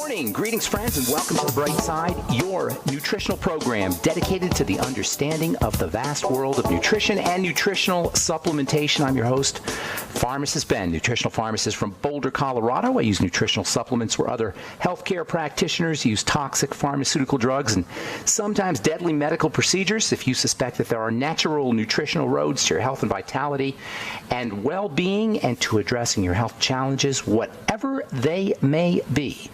morning. Greetings, friends, and welcome to The Bright Side, your nutritional program dedicated to the understanding of the vast world of nutrition and nutritional supplementation. I'm your host, Pharmacist Ben, nutritional pharmacist from Boulder, Colorado. I use nutritional supplements where other healthcare practitioners use toxic pharmaceutical drugs and sometimes deadly medical procedures. If you suspect that there are natural nutritional roads to your health and vitality and well-being and to addressing your health challenges, whatever they may be,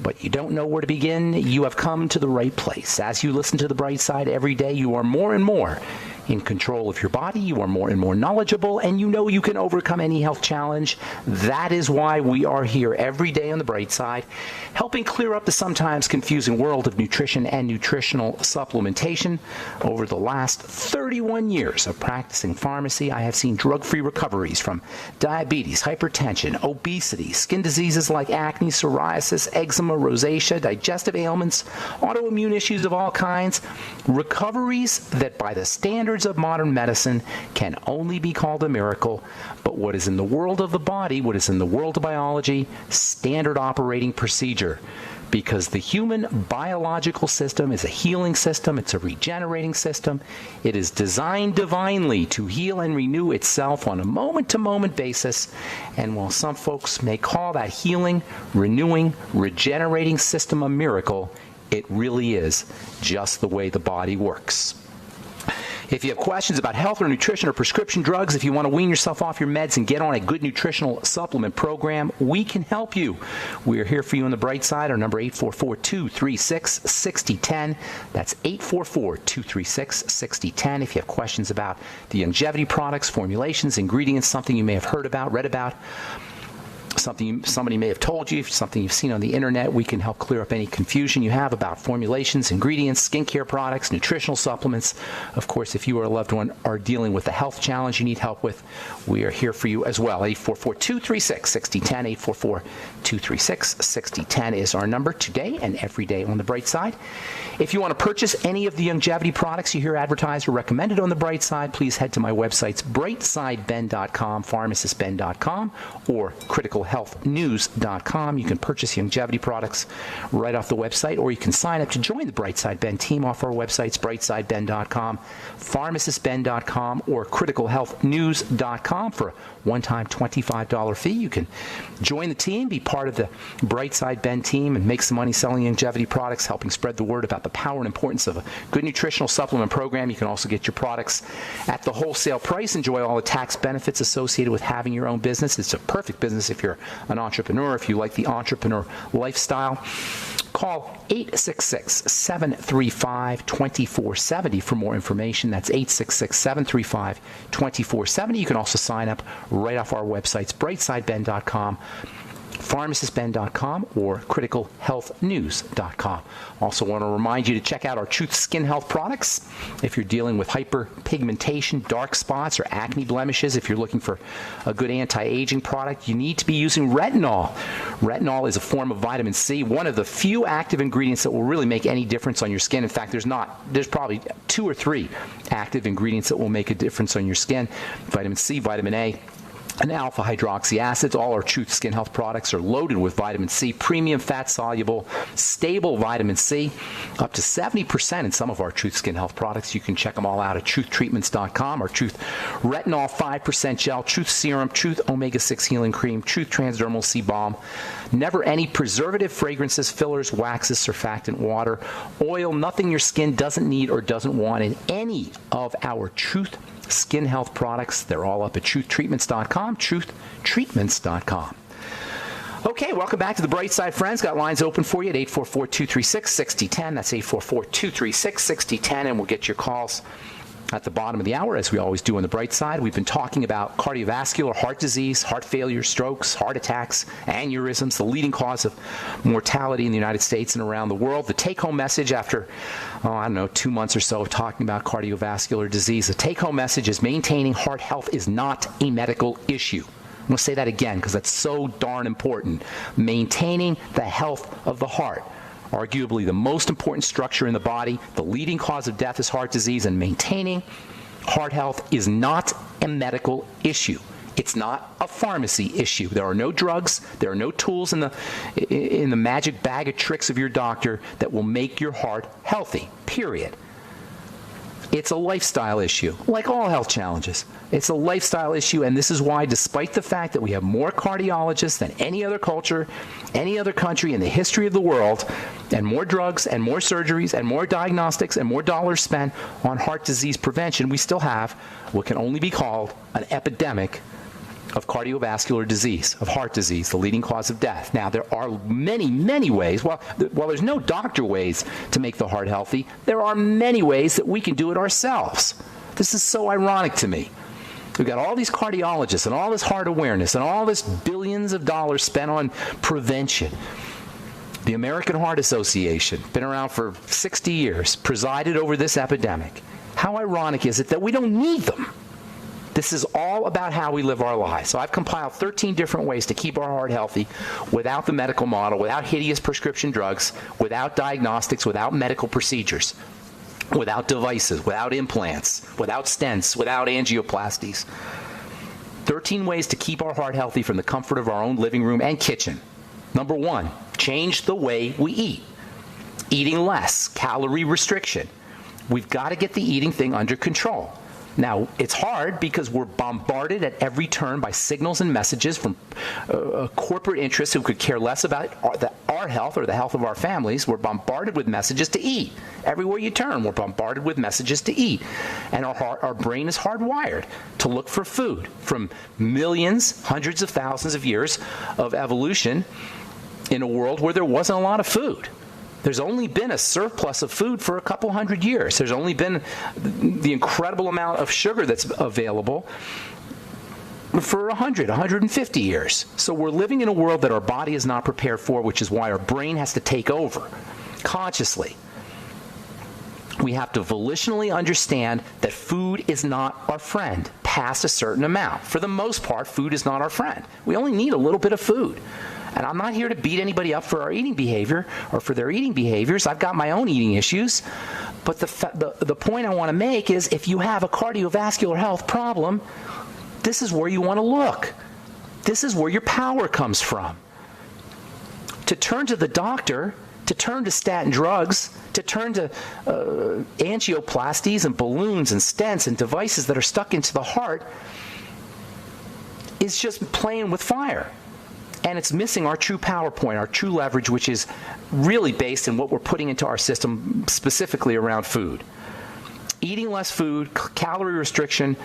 but you don't know where to begin, you have come to the right place. As you listen to The Bright Side every day, you are more and more in control of your body, you are more and more knowledgeable, and you know you can overcome any health challenge. That is why we are here every day on The Bright Side, helping clear up the sometimes confusing world of nutrition and nutritional supplementation. Over the last 31 years of practicing pharmacy, I have seen drug-free recoveries from diabetes, hypertension, obesity, skin diseases like acne, psoriasis, eczema, rosacea, digestive ailments, autoimmune issues of all kinds, recoveries that by the standards of modern medicine can only be called a miracle, but what is in the world of the body, what is in the world of biology, standard operating procedure. Because the human biological system is a healing system, it's a regenerating system. It is designed divinely to heal and renew itself on a moment-to-moment basis. And while some folks may call that healing, renewing, regenerating system a miracle, it really is just the way the body works. If you have questions about health or nutrition or prescription drugs, if you want to wean yourself off your meds and get on a good nutritional supplement program, we can help you. We are here for you on The Bright Side. Our number 844-236-6010. That's 844-236-6010. If you have questions about the longevity products, formulations, ingredients, something you may have heard about, read about, something somebody may have told you, something you've seen on the internet, we can help clear up any confusion you have about formulations, ingredients, skincare products, nutritional supplements. Of course, if you or a loved one are dealing with a health challenge you need help with, we are here for you as well. 844-236-6010. 844-236-6010 is our number today and every day on The Bright Side. If you want to purchase any of the longevity products you hear advertised or recommended on The Bright Side, please head to my websites, brightsideben.com, pharmacistben.com, or criticalhealthnews.com. You can purchase longevity products right off the website, or you can sign up to join the Bright Side Ben team off our websites, brightsideben.com, pharmacistben.com, or criticalhealthnews.com for a one-time $25 fee. You can join the team, be part of the Bright Side Ben team, and make some money selling longevity products, helping spread the word about the power and importance of a good nutritional supplement program. You can also get your products at the wholesale price, enjoy all the tax benefits associated with having your own business. It's a perfect business if you're an entrepreneur, if you like the entrepreneur lifestyle. Call 866-735-2470 for more information. That's 866-735-2470. You can also sign up right off our websites, brightsideben.com, pharmacistben.com, or criticalhealthnews.com. Also want to remind you to check out our Truth Skin Health products. If you're dealing with hyperpigmentation, dark spots, or acne blemishes, if you're looking for a good anti-aging product, you need to be using retinol. Retinol is a form of vitamin C, one of the few active ingredients that will really make any difference on your skin. In fact, there's probably 2 or 3 active ingredients that will make a difference on your skin. Vitamin C, vitamin A, and alpha hydroxy acids. All our Truth Skin Health products are loaded with vitamin C, premium fat-soluble, stable vitamin C, up to 70% in some of our Truth Skin Health products. You can check them all out at truthtreatments.com. Our Truth Retinol 5% Gel, Truth Serum, Truth Omega-6 Healing Cream, Truth Transdermal C Balm. Never any preservative, fragrances, fillers, waxes, surfactant, water, oil, nothing your skin doesn't need or doesn't want in any of our Truth Skin Health products. They're all up at truthtreatments.com, truthtreatments.com. Okay, welcome back to The Bright Side, friends. Got lines open for you at 844-236-6010. That's 844-236-6010, and we'll get your calls at the bottom of the hour, as we always do on The Bright Side. We've been talking about cardiovascular, heart disease, heart failure, strokes, heart attacks, aneurysms, the leading cause of mortality in the United States and around the world. The take-home message after, 2 months or so of talking about cardiovascular disease, the take-home message is maintaining heart health is not a medical issue. I'm going to say that again because that's so darn important. Maintaining the health of the heart. Arguably the most important structure in the body. The leading cause of death is heart disease, and maintaining heart health is not a medical issue. It's not a pharmacy issue. There are no drugs. There are no tools in the magic bag of tricks of your doctor that will make your heart healthy, period. It's a lifestyle issue, like all health challenges. It's a lifestyle issue, and this is why, despite the fact that we have more cardiologists than any other culture, any other country in the history of the world, and more drugs and more surgeries and more diagnostics and more dollars spent on heart disease prevention, we still have what can only be called an epidemic of cardiovascular disease, of heart disease, the leading cause of death. Now, there are many, many ways. While there's no doctor ways to make the heart healthy, there are many ways that we can do it ourselves. This is so ironic to me. We've got all these cardiologists and all this heart awareness and all this billions of dollars spent on prevention. The American Heart Association, been around for 60 years, presided over this epidemic. How ironic is it that we don't need them? This is all about how we live our lives. So I've compiled 13 different ways to keep our heart healthy without the medical model, without hideous prescription drugs, without diagnostics, without medical procedures, without devices, without implants, without stents, without angioplasties. 13 ways to keep our heart healthy from the comfort of our own living room and kitchen. Number 1, change the way we eat. Eating less, calorie restriction. We've got to get the eating thing under control. Now, it's hard because we're bombarded at every turn by signals and messages from corporate interests who could care less about our health or the health of our families. We're bombarded with messages to eat. Everywhere you turn, we're bombarded with messages to eat. And our brain is hardwired to look for food. From millions, hundreds of thousands of years of evolution in a world where there wasn't a lot of food. There's only been a surplus of food for a couple hundred years. There's only been the incredible amount of sugar that's available for 100, 150 years. So we're living in a world that our body is not prepared for, which is why our brain has to take over consciously. We have to volitionally understand that food is not our friend past a certain amount. For the most part, food is not our friend. We only need a little bit of food. And I'm not here to beat anybody up for our eating behavior or for their eating behaviors. I've got my own eating issues. But the point I want to make is if you have a cardiovascular health problem, this is where you want to look. This is where your power comes from. To turn to the doctor, to turn to statin drugs, to turn to angioplasties and balloons and stents and devices that are stuck into the heart is just playing with fire. And it's missing our true power point, our true leverage, which is really based in what we're putting into our system, specifically around food. Eating less food, calorie restriction,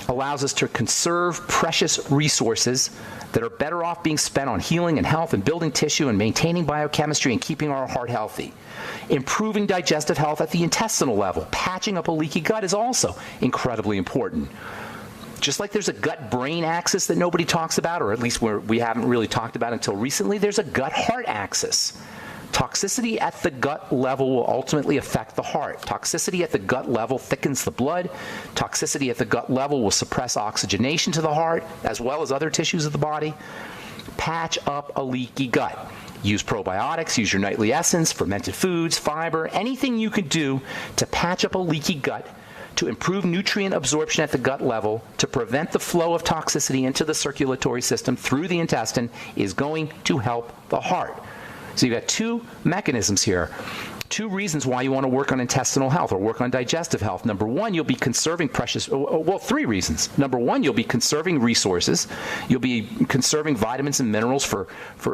allows us to conserve precious resources that are better off being spent on healing and health and building tissue and maintaining biochemistry and keeping our heart healthy. Improving digestive health at the intestinal level, patching up a leaky gut is also incredibly important. Just like there's a gut-brain axis that nobody talks about, or at least we haven't really talked about until recently, there's a gut-heart axis. Toxicity at the gut level will ultimately affect the heart. Toxicity at the gut level thickens the blood. Toxicity at the gut level will suppress oxygenation to the heart, as well as other tissues of the body. Patch up a leaky gut. Use probiotics, use your nightly essence, fermented foods, fiber, anything you can do to patch up a leaky gut, to improve nutrient absorption at the gut level, to prevent the flow of toxicity into the circulatory system through the intestine is going to help the heart. So you've got two mechanisms here, two reasons why you want to work on intestinal health or work on digestive health. Number one, you'll be conserving three reasons. Number one, you'll be conserving resources. You'll be conserving vitamins and minerals for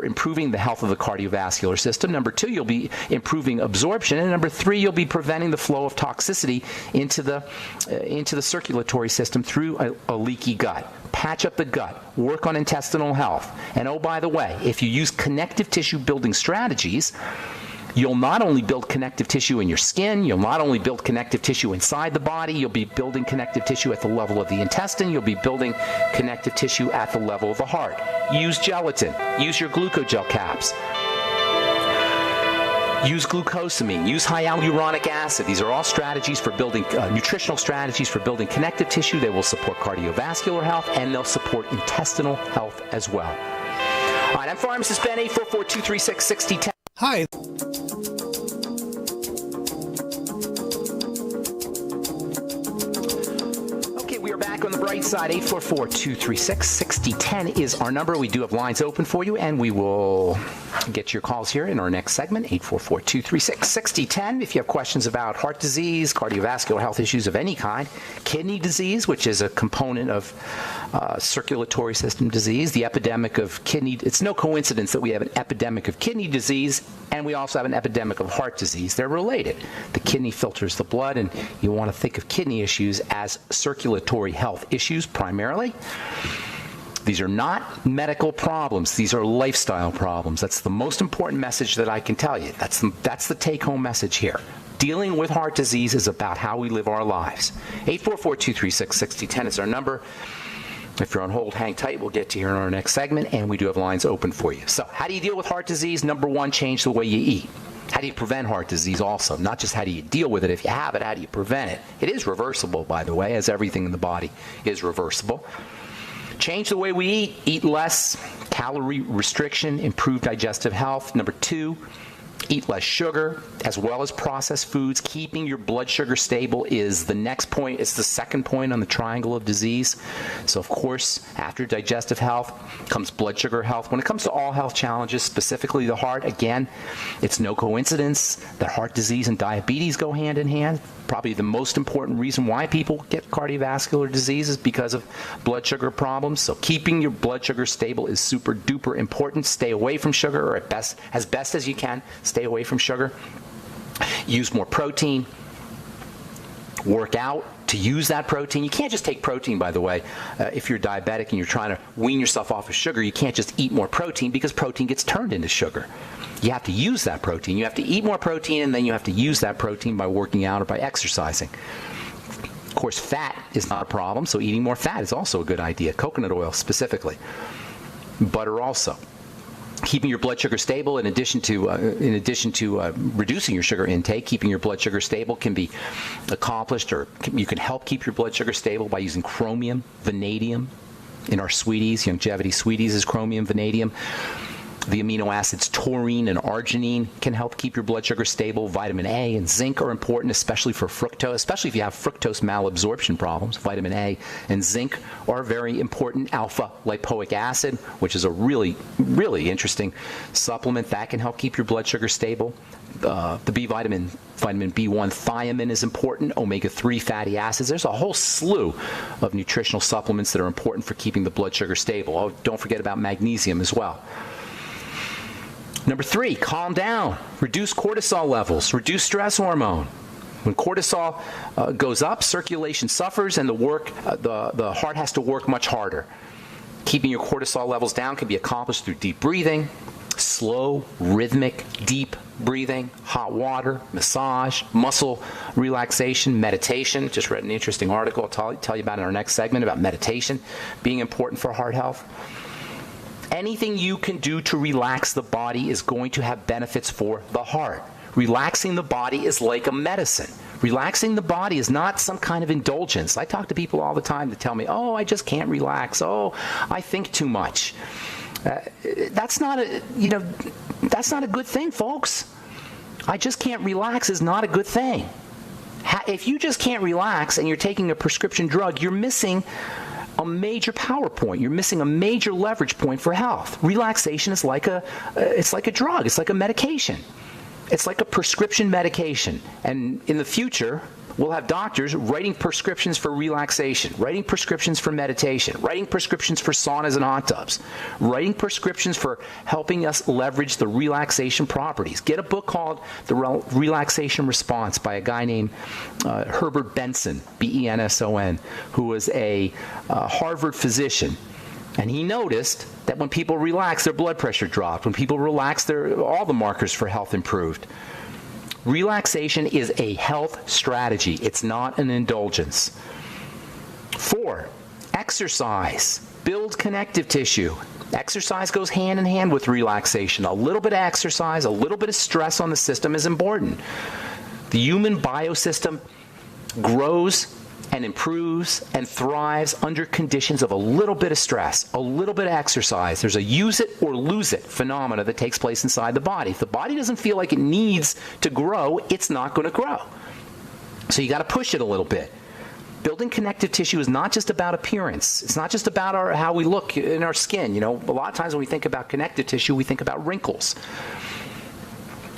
improving the health of the cardiovascular system. Number two, you'll be improving absorption. And number three, you'll be preventing the flow of toxicity into the circulatory system through a leaky gut. Patch up the gut, work on intestinal health. And oh, by the way, if you use connective tissue building strategies, you'll not only build connective tissue in your skin, you'll not only build connective tissue inside the body, you'll be building connective tissue at the level of the intestine, you'll be building connective tissue at the level of the heart. Use gelatin, use your glucogel caps. Use glucosamine, use high hyaluronic acid. These are all strategies for building, nutritional strategies for building connective tissue. They will support cardiovascular health, and they'll support intestinal health as well. All right, I'm Pharmacist Ben, 844-236-6010. Hi. back on the bright side. 844-236-6010 is our number. We do have lines open for you, and we will get your calls here in our next segment, 844-236-6010. If you have questions about heart disease, cardiovascular health issues of any kind, kidney disease, which is a component of circulatory system disease, the epidemic of kidney. It's no coincidence that we have an epidemic of kidney disease, and we also have an epidemic of heart disease. They're related. The kidney filters the blood, and you want to think of kidney issues as circulatory health issues primarily. These are not medical problems. These are lifestyle problems. That's the most important message that I can tell you. That's the take-home message here. Dealing with heart disease is about how we live our lives. 844-236-6010 is our number. If you're on hold, hang tight. We'll get to you in our next segment, and we do have lines open for you. So how do you deal with heart disease? Number one, change the way you eat. How do you prevent heart disease also? Not just how do you deal with it if you have it, how do you prevent it? It is reversible, by the way, as everything in the body is reversible. Change the way we eat. Eat less. Calorie restriction, improve digestive health. Number two, eat less sugar as well as processed foods. Keeping your blood sugar stable is the next point. It's the second point on the triangle of disease. So, of course, after digestive health comes blood sugar health. When it comes to all health challenges, specifically the heart, again, it's no coincidence that heart disease and diabetes go hand in hand. Probably the most important reason why people get cardiovascular disease is because of blood sugar problems. So keeping your blood sugar stable is super duper important. Stay away from sugar, or as best as you can, stay away from sugar. Use more protein. Work out to use that protein. You can't just take protein, by the way. If you're diabetic and you're trying to wean yourself off of sugar, you can't just eat more protein because protein gets turned into sugar. You have to use that protein. You have to eat more protein, and then you have to use that protein by working out or by exercising. Of course, fat is not a problem, so eating more fat is also a good idea. Coconut oil specifically. Butter also. Keeping your blood sugar stable, in addition to reducing your sugar intake, keeping your blood sugar stable can be accomplished, or you can help keep your blood sugar stable by using chromium, vanadium in our sweeties. Longevity sweeties is chromium, vanadium. The amino acids taurine and arginine can help keep your blood sugar stable. Vitamin A and zinc are important, especially for fructose, especially if you have fructose malabsorption problems. Vitamin A and zinc are very important. Alpha lipoic acid, which is a really, really interesting supplement that can help keep your blood sugar stable. The B vitamin, vitamin B1 thiamine is important. Omega-3 fatty acids. There's a whole slew of nutritional supplements that are important for keeping the blood sugar stable. Oh, don't forget about magnesium as well. Number three, calm down. Reduce cortisol levels. Reduce stress hormone. When cortisol goes up, circulation suffers, and the heart has to work much harder. Keeping your cortisol levels down can be accomplished through deep breathing, slow, rhythmic, deep breathing, hot water, massage, muscle relaxation, meditation. Just read an interesting article I'll tell you about in our next segment about meditation being important for heart health. Anything you can do to relax the body is going to have benefits for the heart. Relaxing the body is like a medicine. Relaxing the body is not some kind of indulgence. I talk to people all the time that tell me, oh, I just can't relax. Oh, I think too much. That's not a good thing, folks. I just can't relax is not a good thing. If you just can't relax and you're taking a prescription drug, you're missing a major power point. You're missing a major leverage point for health. Relaxation is like a drug. It's like a medication. It's like a prescription medication. And in the future, we'll have doctors writing prescriptions for relaxation, writing prescriptions for meditation, writing prescriptions for saunas and hot tubs, writing prescriptions for helping us leverage the relaxation properties. Get a book called The Relaxation Response by a guy named Herbert Benson, Benson, who was a Harvard physician. And he noticed that when people relaxed, their blood pressure dropped. When people relaxed, all the markers for health improved. Relaxation is a health strategy. It's not an indulgence. 4, exercise. Build connective tissue. Exercise goes hand in hand with relaxation. A little bit of exercise, a little bit of stress on the system is important. The human biosystem grows and improves and thrives under conditions of a little bit of stress, a little bit of exercise. There's a use it or lose it phenomena that takes place inside the body. If the body doesn't feel like it needs to grow, it's not going to grow. So you got to push it a little bit. Building connective tissue is not just about appearance. It's not just about how we look in our skin. You know, a lot of times when we think about connective tissue, we think about wrinkles.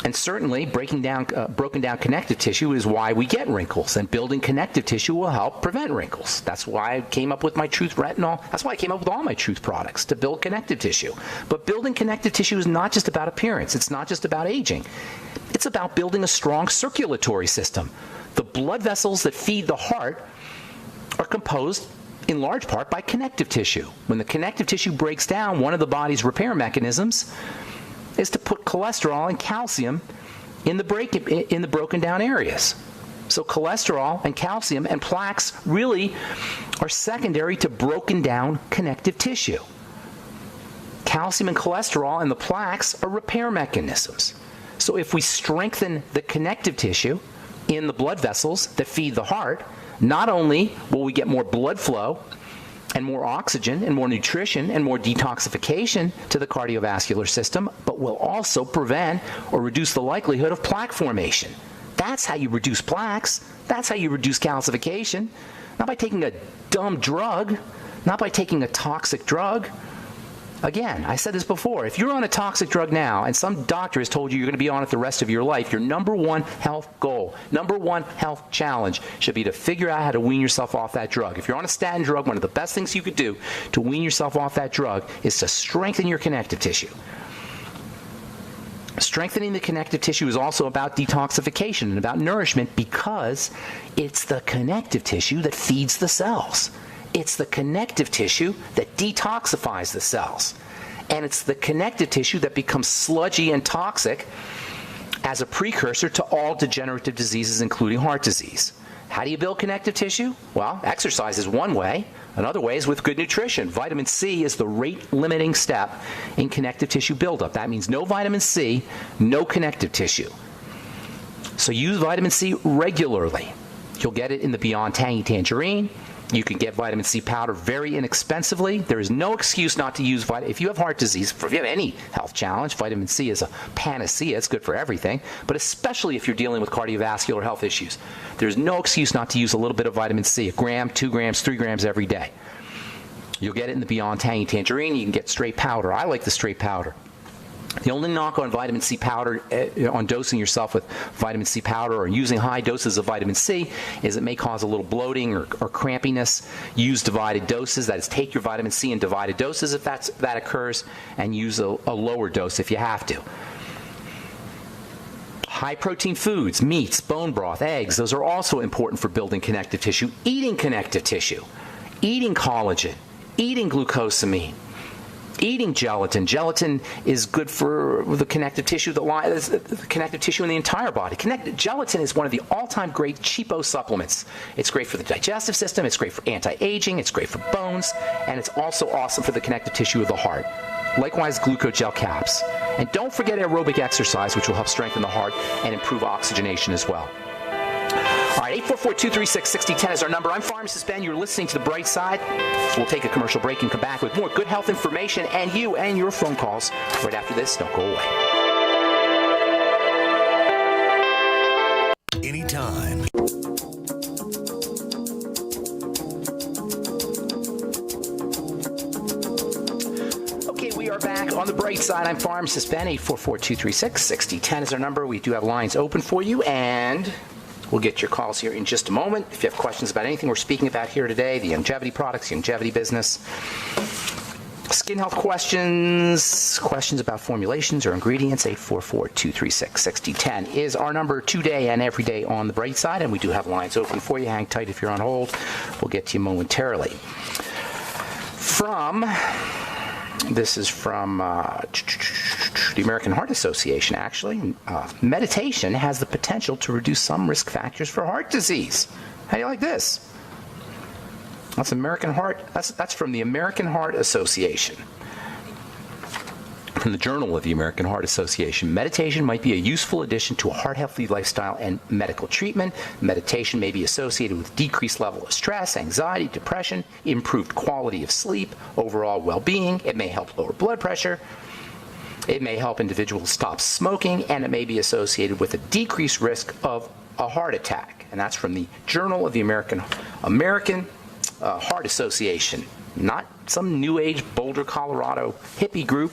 And certainly, broken down connective tissue is why we get wrinkles, and building connective tissue will help prevent wrinkles. That's why I came up with my Truth Retinol. That's why I came up with all my Truth products, to build connective tissue. But building connective tissue is not just about appearance. It's not just about aging. It's about building a strong circulatory system. The blood vessels that feed the heart are composed in large part by connective tissue. When the connective tissue breaks down, one of the body's repair mechanisms is to put cholesterol and calcium in the broken down areas. So cholesterol and calcium and plaques really are secondary to broken down connective tissue. Calcium and cholesterol and the plaques are repair mechanisms. So if we strengthen the connective tissue in the blood vessels that feed the heart, not only will we get more blood flow and more oxygen and more nutrition and more detoxification to the cardiovascular system, but we'll also prevent or reduce the likelihood of plaque formation. That's how you reduce plaques. That's how you reduce calcification. Not by taking a dumb drug, not by taking a toxic drug. Again, I said this before, if you're on a toxic drug now and some doctor has told you you're going to be on it the rest of your life, your number one health goal, number one health challenge should be to figure out how to wean yourself off that drug. If you're on a statin drug, one of the best things you could do to wean yourself off that drug is to strengthen your connective tissue. Strengthening the connective tissue is also about detoxification and about nourishment, because it's the connective tissue that feeds the cells. It's the connective tissue that detoxifies the cells. And it's the connective tissue that becomes sludgy and toxic as a precursor to all degenerative diseases, including heart disease. How do you build connective tissue? Well, exercise is one way. Another way is with good nutrition. Vitamin C is the rate-limiting step in connective tissue buildup. That means no vitamin C, no connective tissue. So use vitamin C regularly. You'll get it in the Beyond Tangy Tangerine. You can get vitamin C powder very inexpensively. There is no excuse not to use vitamin. If you have heart disease, if you have any health challenge, vitamin C is a panacea. It's good for everything, but especially if you're dealing with cardiovascular health issues. There's no excuse not to use a little bit of vitamin C, 1 gram, 2 grams, 3 grams every day. You'll get it in the Beyond Tangy Tangerine. You can get straight powder. I like the straight powder. The only knock on vitamin C powder, on dosing yourself with vitamin C powder or using high doses of vitamin C, is it may cause a little bloating or crampiness. Use divided doses. That is, take your vitamin C in divided doses if that occurs, and use a lower dose if you have to. High protein foods, meats, bone broth, eggs, those are also important for building connective tissue. Eating connective tissue, eating collagen, eating glucosamine, eating gelatin. Gelatin is good for the connective tissue the connective tissue in the entire body. Gelatin is one of the all-time great cheapo supplements. It's great for the digestive system, it's great for anti-aging, it's great for bones, and it's also awesome for the connective tissue of the heart. Likewise, glucogel caps. And don't forget aerobic exercise, which will help strengthen the heart and improve oxygenation as well. All right, 844-236-6010 is our number. I'm Pharmacist Ben. You're listening to The Bright Side. We'll take a commercial break and come back with more good health information and you and your phone calls right after this. Don't go away. Anytime. Okay, we are back on The Bright Side. I'm Pharmacist Ben. 844-236-6010 is our number. We do have lines open for you, and we'll get your calls here in just a moment. If you have questions about anything we're speaking about here today, the longevity products, the longevity business, skin health questions, questions about formulations or ingredients, 844-236-6010 is our number today and every day on The Bright Side, and we do have lines open for you. Hang tight if you're on hold. We'll get to you momentarily. This is from the American Heart Association, actually. Meditation has the potential to reduce some risk factors for heart disease. How do you like this? That's from the American Heart Association. From the Journal of the American Heart Association. Meditation might be a useful addition to a heart-healthy lifestyle and medical treatment. Meditation may be associated with decreased level of stress, anxiety, depression, improved quality of sleep, overall well-being. It may help lower blood pressure. It may help individuals stop smoking, and it may be associated with a decreased risk of a heart attack. and that's from the Journal of the American Heart Association, not some New Age Boulder, Colorado hippie group.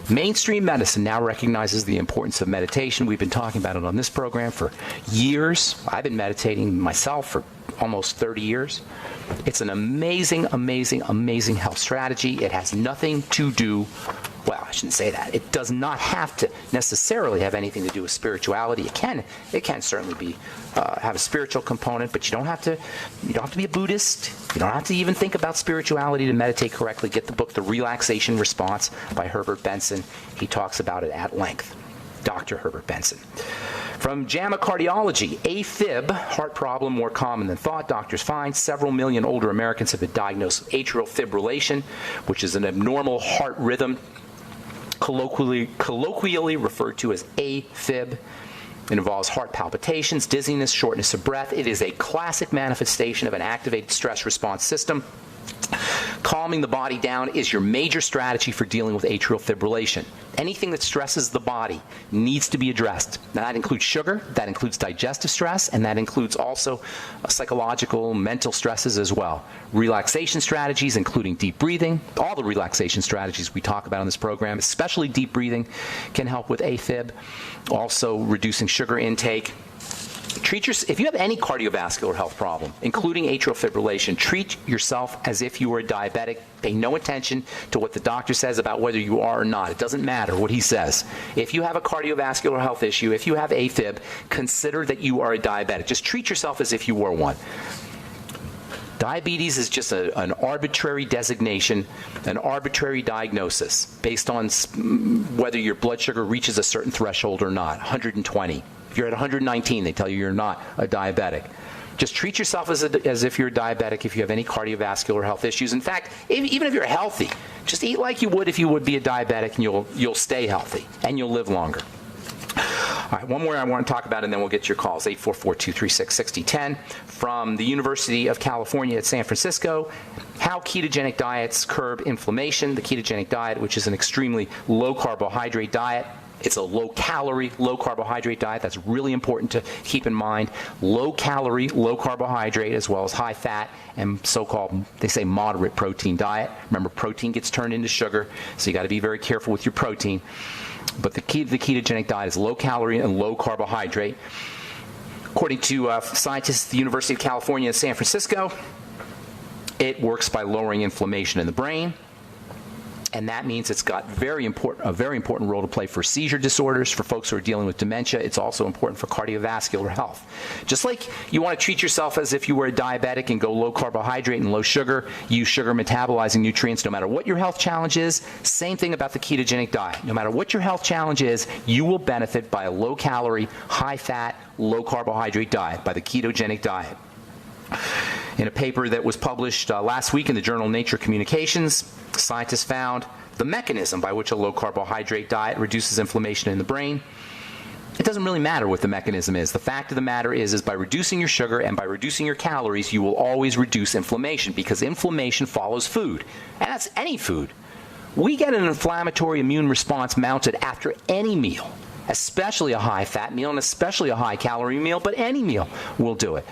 Mainstream medicine now recognizes the importance of meditation. We've been talking about it on this program for years. I've been meditating myself for almost 30 years. It's an amazing, amazing, amazing health strategy. It has nothing to do, well, I shouldn't say that. It does not have to necessarily have anything to do with spirituality. It can certainly be have a spiritual component, but you don't have to be a Buddhist. You don't have to even think about spirituality to meditate correctly. Get the book, The Relaxation Response by Herbert Benson. He talks about it at length. Dr. Herbert Benson. From JAMA Cardiology, AFib, heart problem more common than thought. Doctors find several million older Americans have been diagnosed with atrial fibrillation, which is an abnormal heart rhythm, colloquially referred to as AFib. It involves heart palpitations, dizziness, shortness of breath. It is a classic manifestation of an activated stress response system. Calming the body down is your major strategy for dealing with atrial fibrillation. Anything that stresses the body needs to be addressed. Now, that includes sugar, that includes digestive stress, and that includes also psychological, mental stresses as well. Relaxation strategies, including deep breathing, all the relaxation strategies we talk about on this program, especially deep breathing, can help with AFib. Also, reducing sugar intake. If you have any cardiovascular health problem, including atrial fibrillation, treat yourself as if you were a diabetic. Pay no attention to what the doctor says about whether you are or not. It doesn't matter what he says. If you have a cardiovascular health issue, if you have AFib, consider that you are a diabetic. Just treat yourself as if you were one. Diabetes is just an arbitrary designation, an arbitrary diagnosis based on whether your blood sugar reaches a certain threshold or not, 120. If you're at 119, they tell you you're not a diabetic. Just treat yourself as if you're a diabetic if you have any cardiovascular health issues. In fact, even if you're healthy, just eat like you would if you would be a diabetic, and you'll stay healthy and you'll live longer. All right, one more I want to talk about, and then we'll get to your calls, 844-236-6010. From the University of California at San Francisco, how ketogenic diets curb inflammation. The ketogenic diet, which is an extremely low-carbohydrate diet. It's a low-calorie, low-carbohydrate diet. That's really important to keep in mind. Low-calorie, low-carbohydrate, as well as high-fat and so-called, they say, moderate protein diet. Remember, protein gets turned into sugar, so you got to be very careful with your protein. But the key to the ketogenic diet is low-calorie and low-carbohydrate. According to scientists at the University of California in San Francisco, it works by lowering inflammation in the brain. And that means it's got a very important role to play for seizure disorders, for folks who are dealing with dementia. It's also important for cardiovascular health. Just like you want to treat yourself as if you were a diabetic and go low carbohydrate and low sugar, use sugar metabolizing nutrients no matter what your health challenge is, same thing about the ketogenic diet. No matter what your health challenge is, you will benefit by a low calorie, high fat, low carbohydrate diet, by the ketogenic diet. In a paper that was published last week in the journal Nature Communications, scientists found the mechanism by which a low-carbohydrate diet reduces inflammation in the brain. It doesn't really matter what the mechanism is. The fact of the matter is by reducing your sugar and by reducing your calories, you will always reduce inflammation, because inflammation follows food, and that's any food. We get an inflammatory immune response mounted after any meal, especially a high-fat meal and especially a high-calorie meal, but any meal will do it.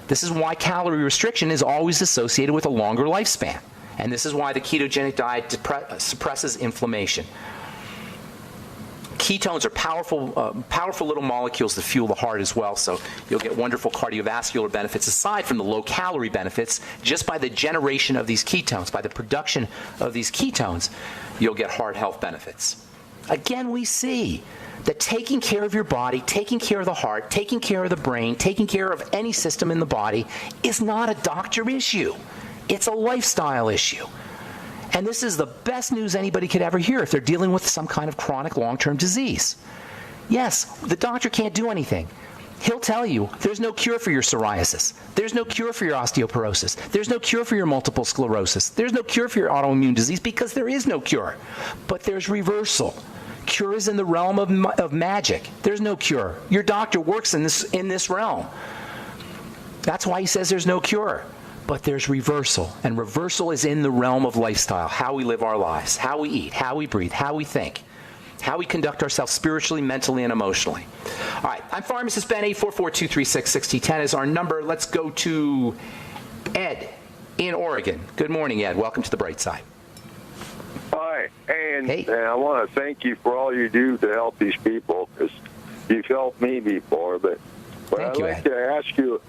This is why calorie restriction is always associated with a longer lifespan. And this is why the ketogenic diet suppresses inflammation. Ketones are powerful little molecules that fuel the heart as well, so you'll get wonderful cardiovascular benefits aside from the low-calorie benefits. Just by the generation of these ketones, by the production of these ketones, you'll get heart health benefits. Again, we see that taking care of your body, taking care of the heart, taking care of the brain, taking care of any system in the body is not a doctor issue. It's a lifestyle issue. And this is the best news anybody could ever hear if they're dealing with some kind of chronic long-term disease. Yes, the doctor can't do anything. He'll tell you there's no cure for your psoriasis. There's no cure for your osteoporosis. There's no cure for your multiple sclerosis. There's no cure for your autoimmune disease, because there is no cure. But there's reversal. Cure is in the realm of magic. There's no cure. Your doctor works in this realm. That's why he says there's no cure. But there's reversal. And reversal is in the realm of lifestyle, how we live our lives, how we eat, how we breathe, how we think. how we conduct ourselves spiritually, mentally, and emotionally. All right, I'm Pharmacist Ben. 844-236-6010 is our number. Let's go to Ed in Oregon. Good morning, Ed. Welcome to the Bright Side. Hi, and Hey. I want to thank you for all you do to help these people, because you've helped me before. But what Thank I'd you, like Ed. to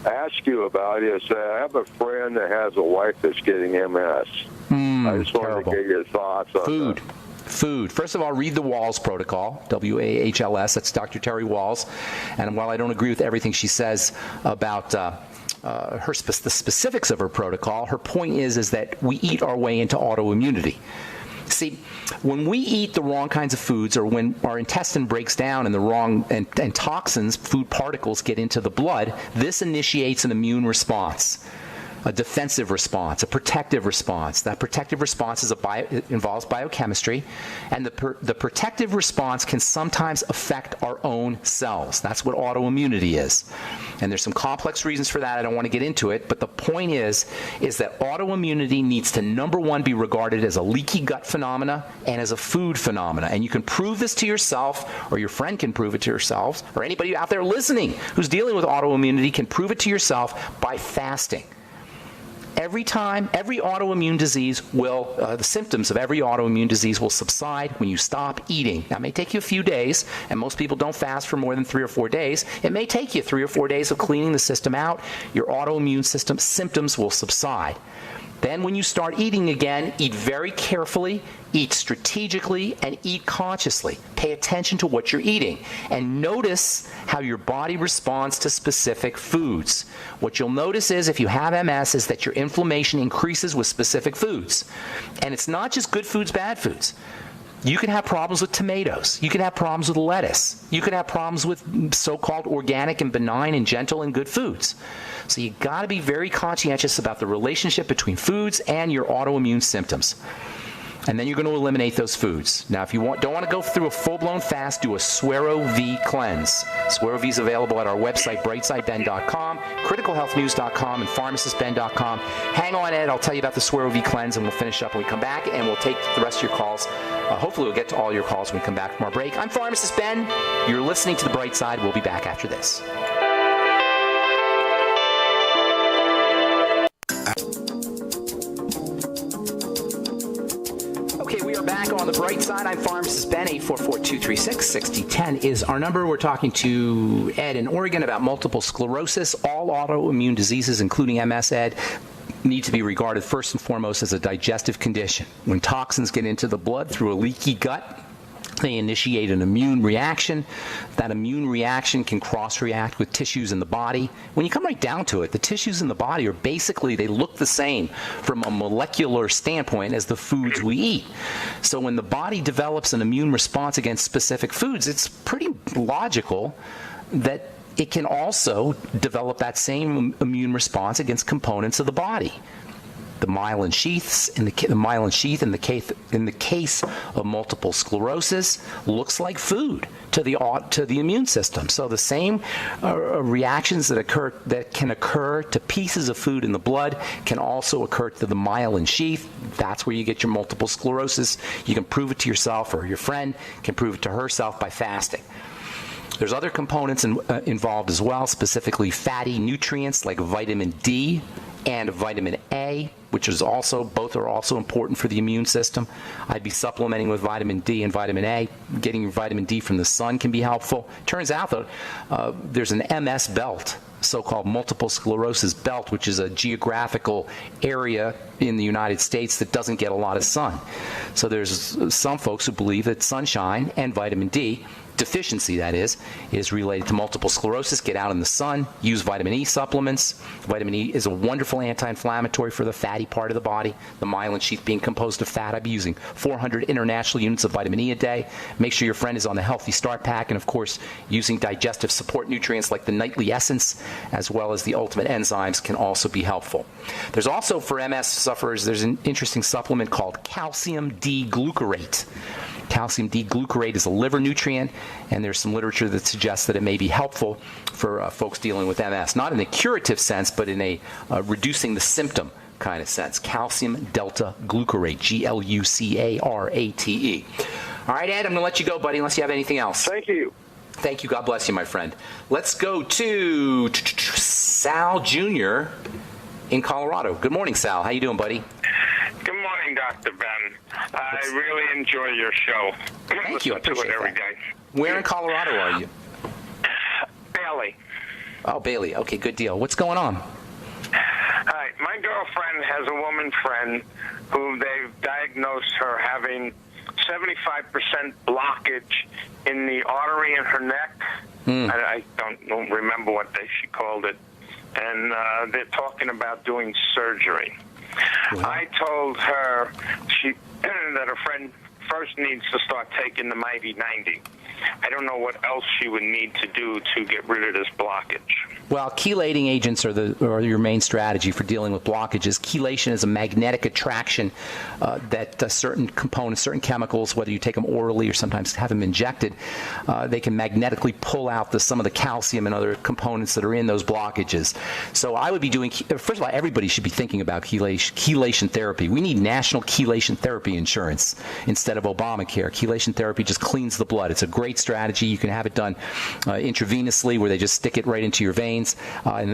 ask you about is I have a friend that has a wife that's getting MS. I just wanted terrible. to get your thoughts on Food. that. Food. First of all, read the Walls Protocol, WAHLS. That's Dr. Terry Walls. And while I don't agree with everything she says about the specifics of her protocol, her point is that we eat our way into autoimmunity. See, when we eat the wrong kinds of foods, or when our intestine breaks down and the wrong and toxins, food particles get into the blood, this initiates an immune response. A defensive response, a protective response. That protective response it involves biochemistry, and the protective response can sometimes affect our own cells. That's what autoimmunity is. And there's some complex reasons for that. I don't want to get into it, but the point is that autoimmunity needs to, number one, be regarded as a leaky gut phenomena and as a food phenomena. And you can prove this to yourself, or your friend can prove it to yourselves, or anybody out there listening who's dealing with autoimmunity can prove it to yourself by fasting. Every autoimmune disease the symptoms of every autoimmune disease will subside when you stop eating. Now, it may take you a few days, and most people don't fast for more than 3 or 4 days. It may take you 3 or 4 days of cleaning the system out. Your autoimmune system symptoms will subside. Then when you start eating again, eat very carefully, eat strategically, and eat consciously. Pay attention to what you're eating, and notice how your body responds to specific foods. What you'll notice is, if you have MS, is that your inflammation increases with specific foods. And it's not just good foods, bad foods. You can have problems with tomatoes. You can have problems with lettuce. You can have problems with so-called organic and benign and gentle and good foods. So you got to be very conscientious about the relationship between foods and your autoimmune symptoms. And then you're going to eliminate those foods. Now, if you don't want to go through a full-blown fast, do a Suero V cleanse. Suero V is available at our website, brightsideben.com, criticalhealthnews.com, and pharmacistben.com. Hang on, Ed. I'll tell you about the Suero V cleanse, and we'll finish up when we come back, and we'll take the rest of your calls. Hopefully, we'll get to all your calls when we come back from our break. I'm Pharmacist Ben. You're listening to The Bright Side. We'll be back after this. We are back on The Bright Side. I'm Pharmacist Ben. 844-236-6010 is our number. We're talking to Ed in Oregon about multiple sclerosis. All autoimmune diseases, including MS, Ed, need to be regarded first and foremost as a digestive condition. When toxins get into the blood through a leaky gut, they initiate an immune reaction. That immune reaction can cross-react with tissues in the body. When you come right down to it, the tissues in the body are basically, they look the same from a molecular standpoint as the foods we eat. So when the body develops an immune response against specific foods, it's pretty logical that it can also develop that same immune response against components of the body. The myelin sheaths in the myelin sheath in the case of multiple sclerosis looks like food to the immune system. So the same reactions that can occur to pieces of food in the blood can also occur to the myelin sheath. That's where you get your multiple sclerosis. You can prove it to yourself, or your friend can prove it to herself by fasting. There's other components involved as well, specifically fatty nutrients like vitamin D and vitamin A, which is both are also important for the immune system. I'd be supplementing with vitamin D and vitamin A. Getting your vitamin D from the sun can be helpful. Turns out that there's an MS belt, so-called multiple sclerosis belt, which is a geographical area in the United States that doesn't get a lot of sun. So there's some folks who believe that sunshine and vitamin D deficiency, that is related to multiple sclerosis. Get out in the sun, use vitamin E supplements. Vitamin E is a wonderful anti-inflammatory for the fatty part of the body, the myelin sheath being composed of fat. I'd be using 400 international units of vitamin E a day. Make sure your friend is on the Healthy Start Pack, and of course, using digestive support nutrients like the Nightly Essence, as well as the Ultimate Enzymes, can also be helpful. There's also, for MS sufferers, there's an interesting supplement called calcium D-glucarate. Calcium D-glucarate is a liver nutrient, and there's some literature that suggests that it may be helpful for folks dealing with MS. Not in a curative sense, but in a reducing the symptom kind of sense. Calcium delta glucarate, Glucarate. All right, Ed, I'm going to let you go, buddy, unless you have anything else. Thank you. Thank you. God bless you, my friend. Let's go to Sal Jr. in Colorado. Good morning, Sal. How you doing, buddy? Good morning, Dr. Ben. I really enjoy your show. Thank you. I appreciate it every that. day. Where in Colorado are you? Bailey. Oh, Bailey. Okay, good deal. What's going on? Hi. My girlfriend has a woman friend who they've diagnosed her having 75% blockage in the artery in her neck. I don't remember what she called it. And they're talking about doing surgery. Wow. I told her that her friend first needs to start taking the Mighty 90. I don't know what else she would need to do to get rid of this blockage. Well, chelating agents are your main strategy for dealing with blockages. Chelation is a magnetic attraction that certain components, certain chemicals, whether you take them orally or sometimes have them injected, they can magnetically pull out some of the calcium and other components that are in those blockages. So I would be doing, first of all, everybody should be thinking about chelation therapy. We need national chelation therapy insurance instead of Obamacare. Chelation therapy just cleans the blood. It's a great strategy. You can have it done intravenously, where they just stick it right into your veins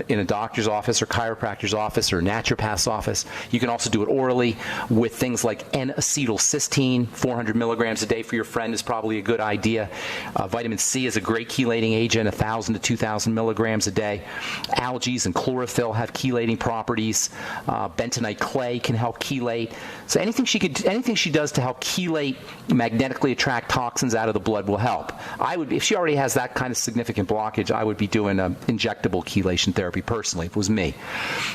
in a doctor's office or chiropractor's office or naturopath's office. You can also do it orally with things like N-acetylcysteine. 400 milligrams a day for your friend is probably a good idea. Vitamin C is a great chelating agent, 1,000 to 2,000 milligrams a day. Algae and chlorophyll have chelating properties. Bentonite clay can help chelate. So anything she does to help chelate, magnetically attract toxins out of the blood will help. If she already has that kind of significant blockage, I would be doing injectable chelation therapy personally, if it was me.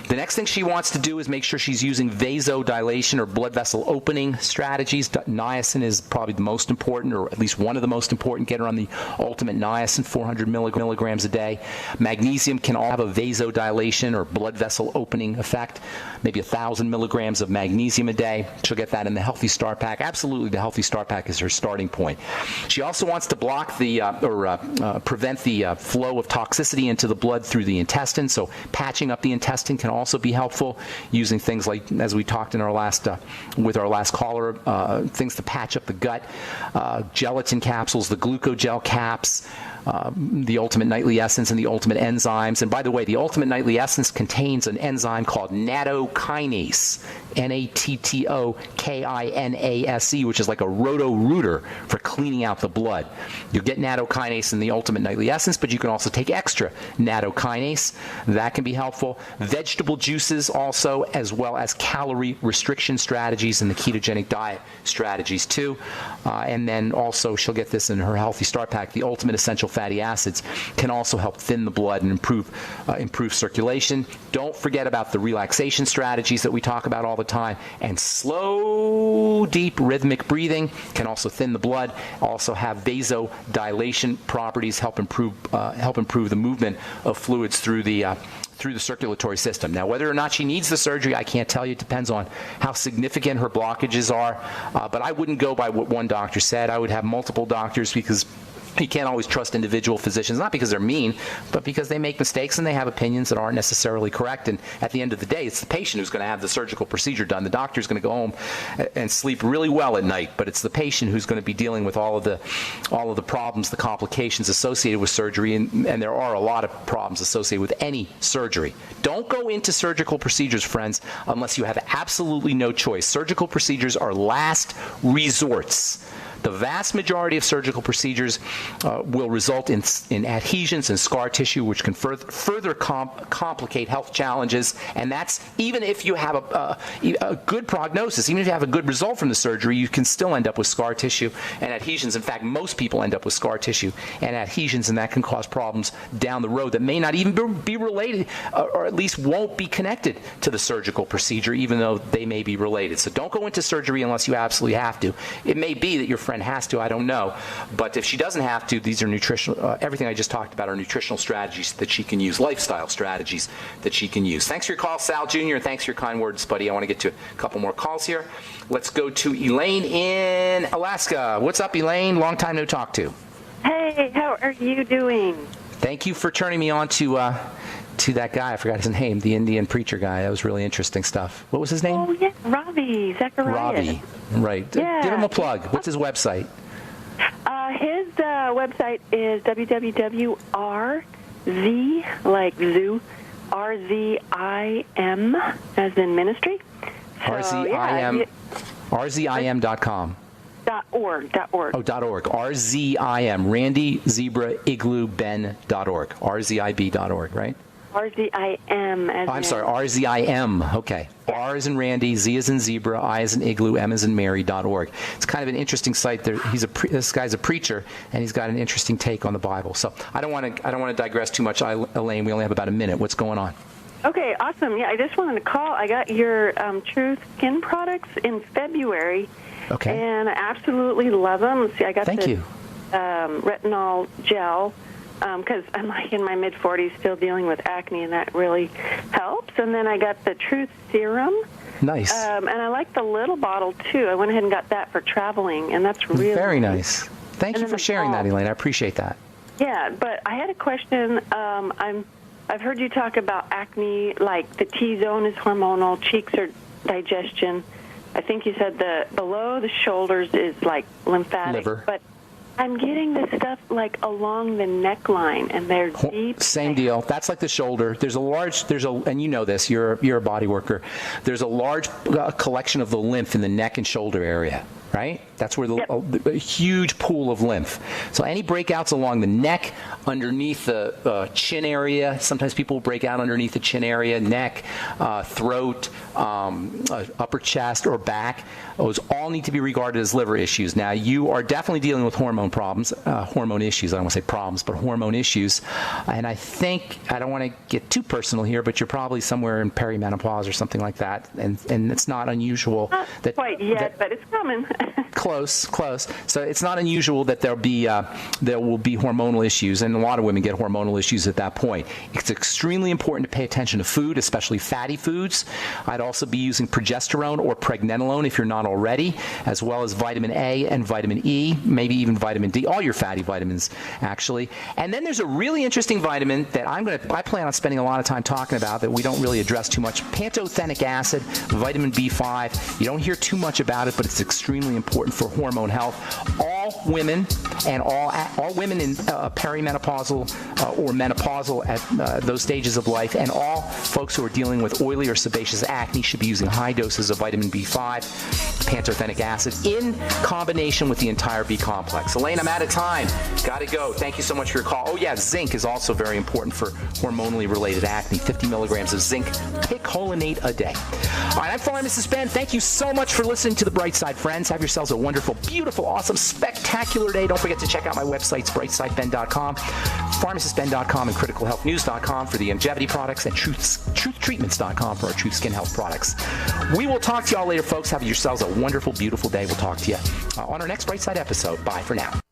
The next thing she wants to do is make sure she's using vasodilation or blood vessel opening strategies. Niacin is probably the most important, or at least one of the most important. Get her on the ultimate niacin, 400 milligrams a day. Magnesium can all have a vasodilation or blood vessel opening effect, maybe 1,000 milligrams of magnesium a day. She'll get that in the Healthy Start Pack. Absolutely, the Healthy Start Pack is her starting point. She also wants to block prevent the flow of toxicity into the blood through the intestine. So patching up the intestine can also be helpful, using things like, as we talked in our last with our last caller, things to patch up the gut, gelatin capsules, the glucogel caps, the Ultimate Nightly Essence and the Ultimate Enzymes. And by the way, the Ultimate Nightly Essence contains an enzyme called nattokinase, Nattokinase, which is like a roto-rooter for cleaning out the blood. You'll get nattokinase in the Ultimate Nightly Essence, but you can also take extra nattokinase. That can be helpful. Vegetable juices also, as well as calorie restriction strategies and the ketogenic diet strategies too. And then also she'll get this in her Healthy Start Pack. The Ultimate Essential Fatty Acids can also help thin the blood and improve circulation. Don't forget about the relaxation strategies that we talk about all the time. And slow, deep, rhythmic breathing can also thin the blood. Also have vasodilation properties, help improve the movement of fluids through the circulatory system. Now, whether or not she needs the surgery, I can't tell you. It depends on how significant her blockages are. But I wouldn't go by what one doctor said. I would have multiple doctors, because you can't always trust individual physicians, not because they're mean, but because they make mistakes and they have opinions that aren't necessarily correct. And at the end of the day, it's the patient who's going to have the surgical procedure done. The doctor's going to go home and sleep really well at night, but it's the patient who's going to be dealing with all of the problems, the complications associated with surgery, and there are a lot of problems associated with any surgery. Don't go into surgical procedures, friends, unless you have absolutely no choice. Surgical procedures are last resorts. The vast majority of surgical procedures will result in adhesions and scar tissue, which can further complicate health challenges. And that's even if you have a good prognosis, even if you have a good result from the surgery, you can still end up with scar tissue and adhesions. In fact, most people end up with scar tissue and adhesions, and that can cause problems down the road that may not even be related, or at least won't be connected to the surgical procedure, even though they may be related. So don't go into surgery unless you absolutely have to. It may be that your friend has to, I don't know. But if she doesn't have to, these are nutritional, everything I just talked about are nutritional strategies that she can use, lifestyle strategies that she can use. Thanks for your call, Sal Jr., and thanks for your kind words, buddy. I want to get to a couple more calls here. Let's go to Elaine in Alaska. What's up, Elaine? Long time no talk to. Hey, how are you doing? Thank you for turning me on to that guy. I forgot his name, the Indian preacher guy. That was really interesting stuff. What was his name? Oh, yeah, Robbie Zacharias. Robbie, right. Yeah. Give him a plug. What's his website? His website is www.rz, like zoo, RZIM, as in ministry. So, RZIM, RZIM.com. .org. Oh, .org. RZIM, Randy, Zebra, Igloo, Ben.org. RZIB.org, right? RZIM. I'm sorry, RZIM. Okay. R is in Randy, Z is in Zebra, I is in Igloo, M is in Mary.org. It's kind of an interesting site. This guy's a preacher, and he's got an interesting take on the Bible. So I don't want to digress too much, Elaine. We only have about a minute. What's going on? Okay, awesome. Yeah, I just wanted to call. I got your Truth Skin products in February. Okay. And I absolutely love them. See, I got Thank you. retinol gel. Because I'm like in my mid-40s still dealing with acne, and that really helps. And then I got the Truth Serum. Nice. And I like the little bottle, too. I went ahead and got that for traveling, and that's really very nice. Thank you for sharing that, Elaine. I appreciate that. Yeah, but I had a question. I've heard you talk about acne, like the T-zone is hormonal, cheeks are digestion. I think you said the below the shoulders is like lymphatic. Liver. But I'm getting this stuff like along the neckline, and they're deep. Same deal. That's like the shoulder. And you know this. You're a body worker. There's a large collection of the lymph in the neck and shoulder area, right? That's where a huge pool of lymph. So any breakouts along the neck, underneath the chin area. Sometimes people break out underneath the chin area, neck, throat, upper chest, or back. Those all need to be regarded as liver issues. Now, you are definitely dealing with hormone issues. I don't want to say problems, but hormone issues. And I think, I don't want to get too personal here, but you're probably somewhere in perimenopause or something like that. And it's not unusual. Not quite yet, but it's coming. Close. So it's not unusual that there will be hormonal issues, and a lot of women get hormonal issues at that point. It's extremely important to pay attention to food, especially fatty foods. I'd also be using progesterone or pregnenolone if you're not already, as well as vitamin A and vitamin E, maybe even vitamin D, all your fatty vitamins, actually. And then there's a really interesting vitamin that I plan on spending a lot of time talking about that we don't really address too much. Pantothenic acid, vitamin B5. You don't hear too much about it, but it's extremely important for hormone health. All women and all women in perimenopausal or menopausal at those stages of life, and all folks who are dealing with oily or sebaceous acne should be using high doses of vitamin B5, pantothenic acid, in combination with the entire B complex. Elaine, I'm out of time. Got to go. Thank you so much for your call. Oh, yeah, zinc is also very important for hormonally related acne. 50 milligrams of zinc picolinate a day. All right, I'm Pharmacist Ben. Thank you so much for listening to The Bright Side, friends. Have yourselves a wonderful, beautiful, awesome, spectacular day. Don't forget to check out my websites, brightsideben.com, pharmacistben.com, and criticalhealthnews.com for the longevity products, and truthtreatments.com for our Truth Skin Health products. We will talk to y'all later, folks. Have yourselves a wonderful, beautiful day. We'll talk to you on our next Bright Side episode. Bye for now.